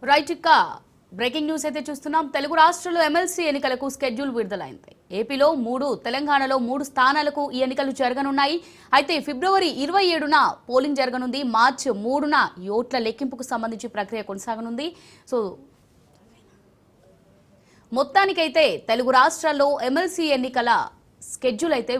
Right ఇక breaking news అయితే చూస్తున్నాం. తెలుగు రాష్ట్రాల్లో ఎమ్మెల్సీ ఎన్నికలకు స్కెడ్యూల్ విడుదలైంది. ఏపీలో 3, తెలంగాణలో 3 స్థానాలకు ఈ ఎన్నికలు జరగనున్నాయి. అయితే ఫిబ్రవరి 27న పోలింగ్ జరగనుంది. మార్చి 3న ఓట్ల లెక్కింపుకు సంబంధించి ప్రక్రియ కొనసాగనుంది. సో మొత్తానికైతే తెలుగు రాష్ట్రాల్లో ఎమ్మెల్సీ ఎన్నికల స్కెడ్యూల్ అయితే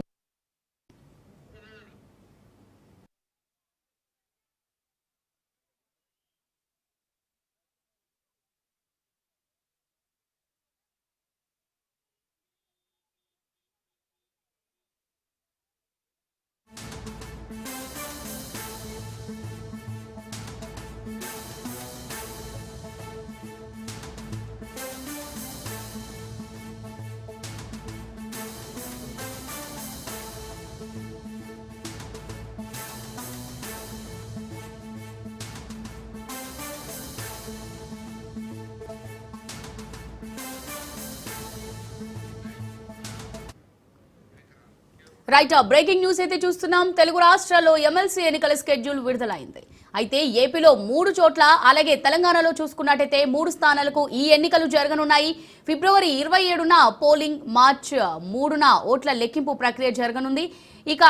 రైట్ బ్రేకింగ్ న్యూస్ అయితే చూస్తున్నాం. తెలుగు రాష్ట్రాల్లో ఎమ్మెల్సీ ఎన్నికల స్కెడ్యూల్ విడుదలైంది. అయితే ఏపీలో 3 చోట్ల, అలాగే తెలంగాణలో చూసుకున్నట్టయితే 3 స్థానాలకు ఈ ఎన్నికలు జరగనున్నాయి. ఫిబ్రవరి 27న పోలింగ్, మార్చి 3న ఓట్ల లెక్కింపు ప్రక్రియ జరగనుంది. ఇక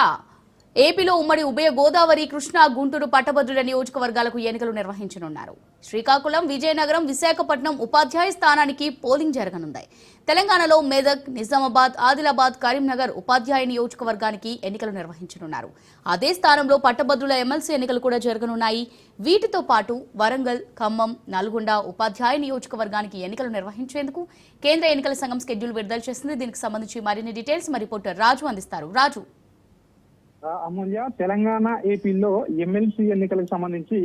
ఏపీలో ఉమ్మడి ఉభయ గోదావరి, కృష్ణా, గుంటూరు పట్టభద్రుల నియోజకవర్గాలకు ఎన్నికలు నిర్వహించనున్నారు. శ్రీకాకుళం, విజయనగరం, విశాఖపట్నం ఉపాధ్యాయ స్థానానికి పోలింగ్ జరగనుంది. తెలంగాణలో మెదక్, నిజామాబాద్, ఆదిలాబాద్, కరీంనగర్ ఉపాధ్యాయ నియోజకవర్గానికి ఎన్నికలు నిర్వహించనున్నారు. అదే స్థానంలో పట్టభద్రుల ఎమ్మెల్సీ ఎన్నికలు కూడా జరగనున్నాయి. వీటితో పాటు వరంగల్, ఖమ్మం, నల్గొండ ఉపాధ్యాయ నియోజకవర్గానికి ఎన్నికలు నిర్వహించేందుకు కేంద్ర ఎన్నికల సంఘం స్కెడ్యూల్ విడుదల చేసింది. దీనికి సంబంధించి మరిన్ని డీటెయిల్స్ మా రిపోర్టర్ రాజు అందిస్తారు. రాజు. అమూల్య, తెలంగాణ, ఏపీలో ఎమ్మెల్సీ ఎన్నికలకు సంబంధించి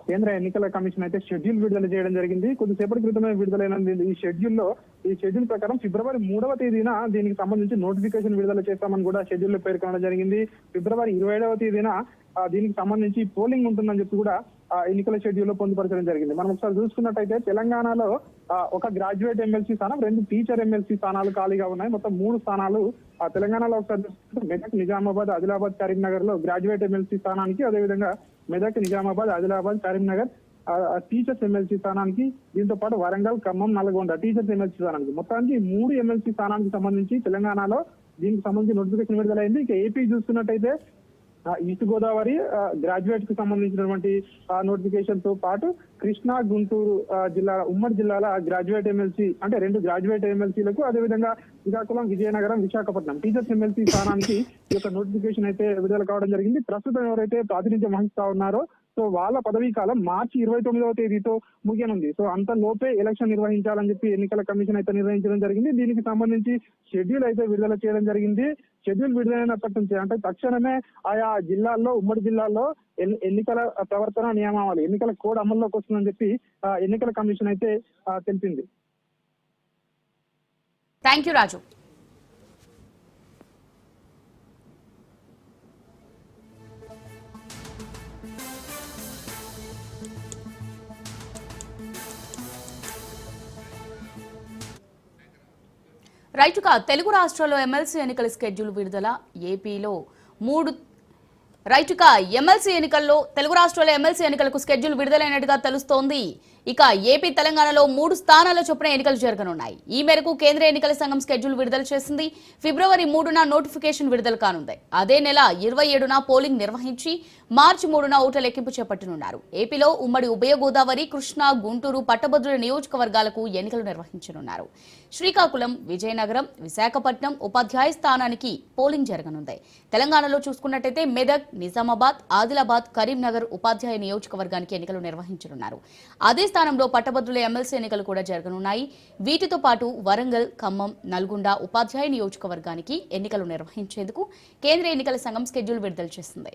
కేంద్ర ఎన్నికల కమిషన్ అయితే షెడ్యూల్ విడుదల చేయడం జరిగింది. కొద్దిసేపటి క్రితమే విడుదలైన ఈ షెడ్యూల్ ప్రకారం ఫిబ్రవరి 3వ తేదీన దీనికి సంబంధించి నోటిఫికేషన్ విడుదల చేస్తామని కూడా షెడ్యూల్ లో పేర్కొనడం జరిగింది. ఫిబ్రవరి 27వ తేదీన దీనికి సంబంధించి పోలింగ్ ఉంటుందని చెప్పి కూడా ఎన్నికల షెడ్యూల్ లో పొందుపరచడం జరిగింది. మనం ఒకసారి చూసుకున్నట్టయితే తెలంగాణలో ఒక గ్రాడ్యుయేట్ ఎమ్మెల్సీ స్థానం, 2 టీచర్ ఎమ్మెల్సీ స్థానాలు ఖాళీగా ఉన్నాయి. మొత్తం 3 స్థానాలు తెలంగాణలో ఒకసారి చూసుకుంటే మెదక్, నిజామాబాద్, ఆదిలాబాద్, కరీంనగర్ లో గ్రాడ్యుయేట్ ఎమ్మెల్సీ స్థానానికి, అదేవిధంగా మెదక్, నిజామాబాద్, ఆదిలాబాద్, కరీంనగర్ టీచర్స్ ఎమ్మెల్సీ స్థానానికి, దీంతో పాటు వరంగల్, ఖమ్మం, నల్గొండ టీచర్స్ ఎమ్మెల్సీ స్థానానికి, మొత్తానికి 3 ఎమ్మెల్సీ స్థానానికి సంబంధించి తెలంగాణలో దీనికి సంబంధించి నోటిఫికేషన్ విడుదలైంది. ఇక ఏపీ చూస్తున్నట్టయితే ఈస్ట్ గోదావరి గ్రాడ్యుయేట్ కు సంబంధించినటువంటి నోటిఫికేషన్ తో పాటు కృష్ణా, గుంటూరు జిల్లా, ఉమ్మడి జిల్లాల గ్రాడ్యుయేట్ ఎమ్మెల్సీ, అంటే 2 గ్రాడ్యుయేట్ ఎమ్మెల్సీలకు, అదేవిధంగా శ్రీకాకుళం, విజయనగరం, విశాఖపట్నం టీచర్స్ ఎమ్మెల్సీ స్థానానికి ఈ యొక్క నోటిఫికేషన్ అయితే విడుదల కావడం జరిగింది. ప్రస్తుతం ఎవరైతే ప్రాతినిధ్యం వహిస్తా ఉన్నారో సో వాళ్ళ పదవీ కాలం మార్చి 29వ తేదీతో ముగియనుంది. సో అంత లోపే ఎలక్షన్ నిర్వహించాలని చెప్పి ఎన్నికల కమిషన్ అయితే నిర్వహించడం జరిగింది. దీనికి సంబంధించి షెడ్యూల్ అయితే విడుదల చేయడం జరిగింది. షెడ్యూల్ విడుదలైనప్పటి నుంచి, అంటే తక్షణమే ఆయా జిల్లాల్లో, ఉమ్మడి జిల్లాల్లో ఎన్నికల ప్రవర్తన నియమావళి, ఎన్నికల కోడ్ అమల్లోకి వస్తుందని చెప్పి ఎన్నికల కమిషన్ అయితే తెలిపింది. థ్యాంక్ యూ రాజు. రైతుగా తెలుగు రాష్ట్రాల్లో ఎమ్మెల్సీ ఎన్నికల స్కెడ్యూల్ విడుదల. ఏపీలో 3 రైతుగా ఎమ్మెల్సీ ఎన్నికల్లో తెలుగు రాష్ట్రాల్లో ఎమ్మెల్సీ ఎన్నికలకు స్కెడ్యూల్ విడుదలైనట్టుగా తెలుస్తోంది. ఇక ఏపీ, తెలంగాణలో 3 స్థానాల చొప్పున ఎన్నికలు జరగనున్నాయి. ఈ మేరకు కేంద్ర ఎన్నికల సంఘం స్కెడ్యూల్ విడుదల చేసింది. ఫిబ్రవరి 3న నోటిఫికేషన్ విడుదల కానుంది. అదే నెల 27న పోలింగ్ నిర్వహించి మార్చి 3న ఓట్ల లెక్కింపు చేపట్టనున్నారు. ఏపీలో ఉమ్మడి ఉభయ గోదావరి, కృష్ణా, గుంటూరు పట్టభద్రుల నియోజకవర్గాలకు ఎన్నికలు నిర్వహించనున్నారు. శ్రీకాకుళం, విజయనగరం, విశాఖపట్నం ఉపాధ్యాయ స్థానానికి పోలింగ్ జరగనుంది. తెలంగాణలో చూసుకున్నట్టయితే మెదక్, నిజామాబాద్, ఆదిలాబాద్, కరీంనగర్ ఉపాధ్యాయ నియోజకవర్గానికి ఎన్నికలు నిర్వహించనున్నారు. అదే స్థానంలో పట్టభద్రుల ఎమ్మెల్సీ ఎన్నికలు కూడా జరగనున్నాయి. వీటితో పాటు వరంగల్, ఖమ్మం, నల్గొండ ఉపాధ్యాయ నియోజకవర్గానికి ఎన్నికలు నిర్వహించేందుకు కేంద్ర ఎన్నికల సంఘం స్కెడ్యూల్ విడుదల చేసింది.